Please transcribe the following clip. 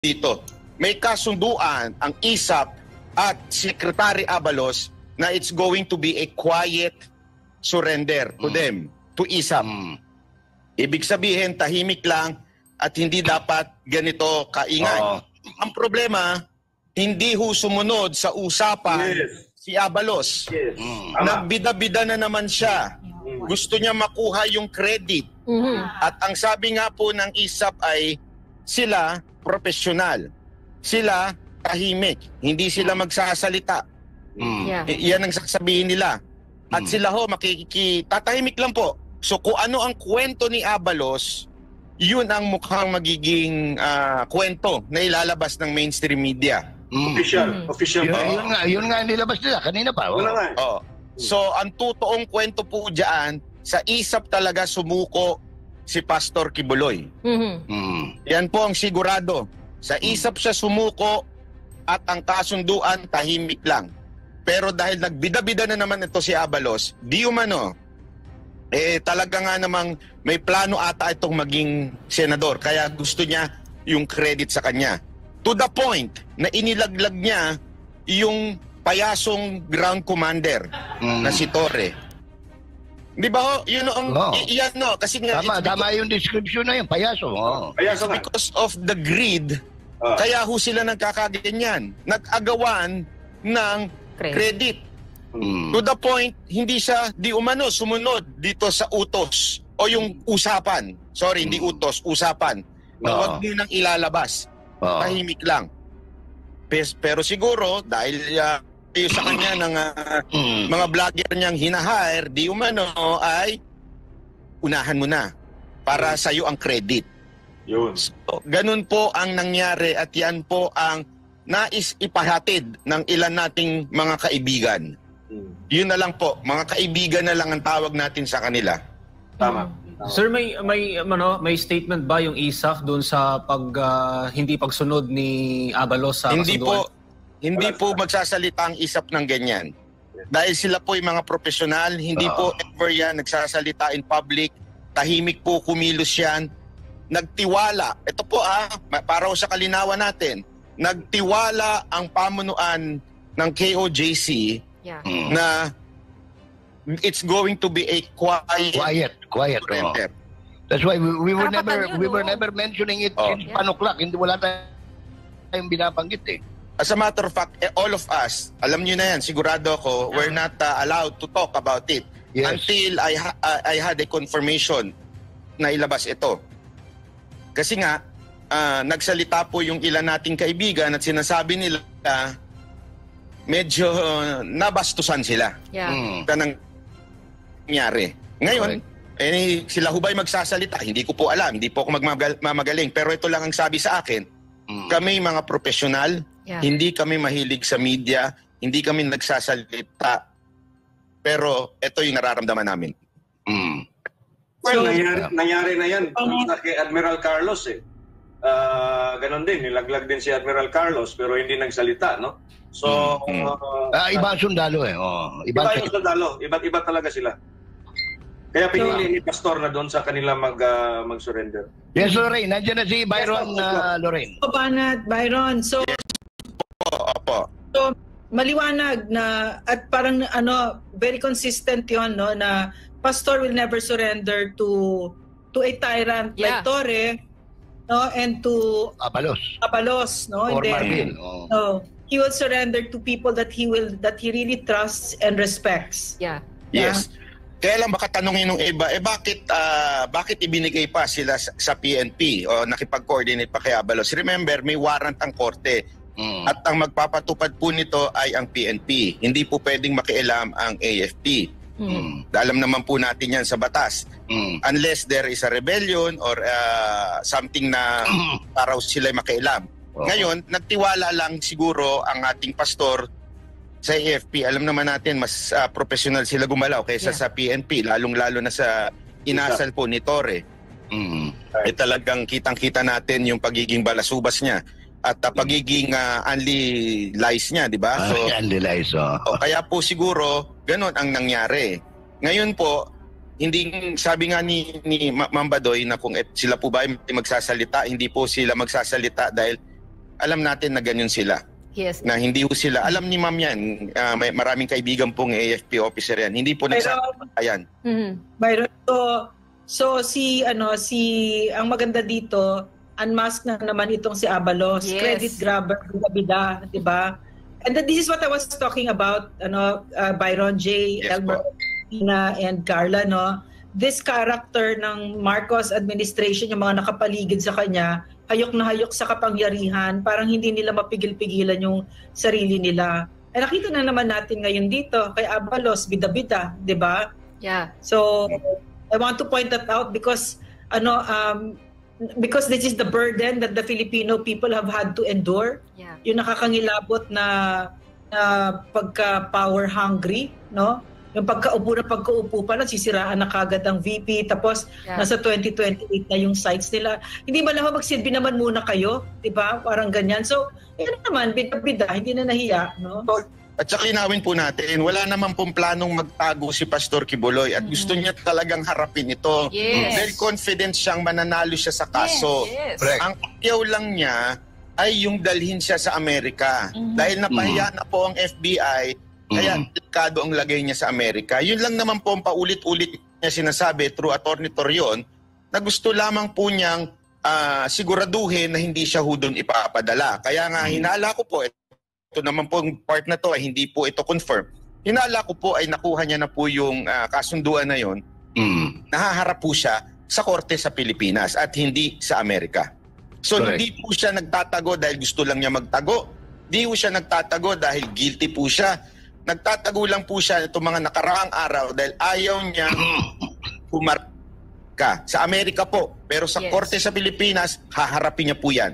dito. May kasunduan ang ISAP at Secretary Abalos na it's going to be a quiet surrender to them, to ISAP. Ibig sabihin, tahimik lang at hindi dapat ganito kaingay. Ang problema, hindi ho sumunod sa usapan si Abalos. Nagbida-bida na naman siya. Gusto niya makuha yung credit. At ang sabi nga po ng ISAP ay sila profesional. Sila tahimik. Hindi sila magsasalita. Yan ang sasabihin nila. At sila ho tatahimik lang po. So kung ano ang kwento ni Abalos, yun ang mukhang magiging kwento na ilalabas ng mainstream media. Official. Yun nga nilabas nila kanina pa. So ang totoong kwento po diyan, sa ISAP talaga sumuko si Pastor Kibuloy. Yan po ang sigurado. Sa ISAP siya sumuko at ang kasunduan tahimik lang. Pero dahil nagbida-bida na naman ito si Abalos, di umano, talaga nga namang may plano ata itong maging senador. Kaya gusto niya yung credit sa kanya. To the point na inilaglag niya yung payasong ground commander na si Torre. Di ba ho? Yun ang iyan no. Kasi nga, tama yung description na yun, payaso. Payaso nga. Because of the greed, kaya ho sila nagkakaganyan. Nag-agawan ng credit. To the point, hindi siya di umano sumunod dito sa utos o yung usapan. Sorry, hindi utos, usapan. Na huwag nyo nang ilalabas. Tahimik lang. Pero siguro, dahil sa kanya ng mga vlogger niyang hinahire, di umano ay unahan mo na para sa'yo ang credit. Yun. So, ganun po ang nangyari at yan po ang nais ipahatid ng ilan nating mga kaibigan. Yun na lang po, mga kaibigan na lang ang tawag natin sa kanila. Tama. Sir, may statement ba yung ISAF doon sa hindi pagsunod ni Abalos sa kasunduan? Hindi po magsasalita ang ISAP ng ganyan. Dahil sila po yung mga profesional, hindi po ever yan nagsasalita in public, tahimik po kumilos yan, nagtiwala. Ito po para sa kalinawan natin, nagtiwala ang pamunuan ng KOJC na it's going to be a quiet. That's why we were never mentioning it since Panuklak. Hindi wala tayong binabanggit eh. As a matter of fact, all of us, alam niyo na yan, sigurado ako, we're not allowed to talk about it until I had a confirmation na ilabas ito. Kasi nga, nagsalita po yung ilan nating kaibigan at sinasabi nila medyo nabastusan sila. Kanang nangyari. Ngayon, sila hubay magsasalita. Hindi ko po alam. Hindi po ako magmamagaling. Pero ito lang ang sabi sa akin. Kami mga profesional, hindi kami mahilig sa media, hindi kami nagsasalita. Pero ito yung nararamdaman namin. Well, nangyari na yan kay Admiral Carlos eh. Ganon din, nilaglag din si Admiral Carlos pero hindi nagsalita, no? So, iba ang sundalo eh. Iba yung sundalo. Iba talaga sila. Kaya pinili ni Pastor na doon sa kanila mag-surrender. Yes, Lorraine. Nandiyan na si Byron, Lorraine. Banat, Byron. So, so, maliwanag na, at parang very consistent yon no, na Pastor will never surrender to a tyrant like Torre, no, and to Abalos, no, or Marvin. No, he will surrender to people that he really trusts and respects. Yes. Kaya lang baka tanongin ng iba, bakit ibinigay pa sila sa PNP o nakipag-coordinate pa kay Abalos? Remember, may warrant ang korte. At ang magpapatupad po nito ay ang PNP. Hindi po pwedeng makialam ang AFP. Alam naman po natin yan sa batas. Unless there is a rebellion or something na para sila makialam. Ngayon, nagtiwala lang siguro ang ating pastor sa AFP. Alam naman natin, mas professional sila gumalaw kaysa sa PNP, lalong-lalo na sa inasal po ni Torre. Talagang kitang-kita natin yung pagiging balasubas niya at pagiging unli lies niya, di ba? So, unli lies, kaya po siguro, ganun ang nangyari. Ngayon po, hindi, sabi nga ni Ma'am Badoy na kung sila po ba ay magsasalita, hindi po sila magsasalita dahil alam natin na ganyan sila. Yes. Na hindi po sila, alam ni ma'am yan, may maraming kaibigan pong AFP officer yan, hindi po nagsasabayan. Byron, so ang maganda dito, unmask na naman itong si Abalos, credit grabber, bida, di ba? And this is what I was talking about, Byron, J, Elmer, Ina, and Carla, no? This character ng Marcos administration, yung mga nakapaligid sa kanya, hayok na hayok sa kapangyarihan, parang hindi nila mapigil-pigilan yung sarili nila. Eh, nakita na naman natin ngayon dito, kay Abalos, bida-bida, di ba? Yeah. So, I want to point that out because this is the burden that the Filipino people have had to endure. Yeah. Yung nakakangilabot na pagka-power hungry, no? Yung pagkaupo pa lang, sisiraan na kagad ang VP, tapos nasa 2028 na yung sites nila. Hindi ba naman magsilbi naman muna kayo? Diba? Parang ganyan. So, yan naman, bida-bida, hindi na nahiya. No? At saka linawin po natin, wala naman pong planong magtago si Pastor Kibuloy at gusto niya talagang harapin ito. Yes. Very confident siyang mananalo siya sa kaso. Yes. Ang ayaw lang niya ay yung dalhin siya sa Amerika. Dahil napahiya na po ang FBI, kaya delikado ang lagay niya sa Amerika. Yun lang naman po ang paulit-ulit niya sinasabi through Attorney Torion na gusto lamang po niyang siguraduhin na hindi siya doon ipapadala. Kaya nga hinala ko po, ito naman po ang part na to ay hindi po ito confirm. Hinala ko po ay nakuha niya na po yung kasunduan na yun. Nahaharap po siya sa korte sa Pilipinas at hindi sa Amerika. So hindi po siya nagtatago dahil gusto lang niya magtago. Hindi po siya nagtatago dahil guilty po siya. Nagtatago lang po siya itong mga nakaraang araw dahil ayaw niya humarap sa Amerika po. Pero sa korte sa Pilipinas, haharapin niya po yan.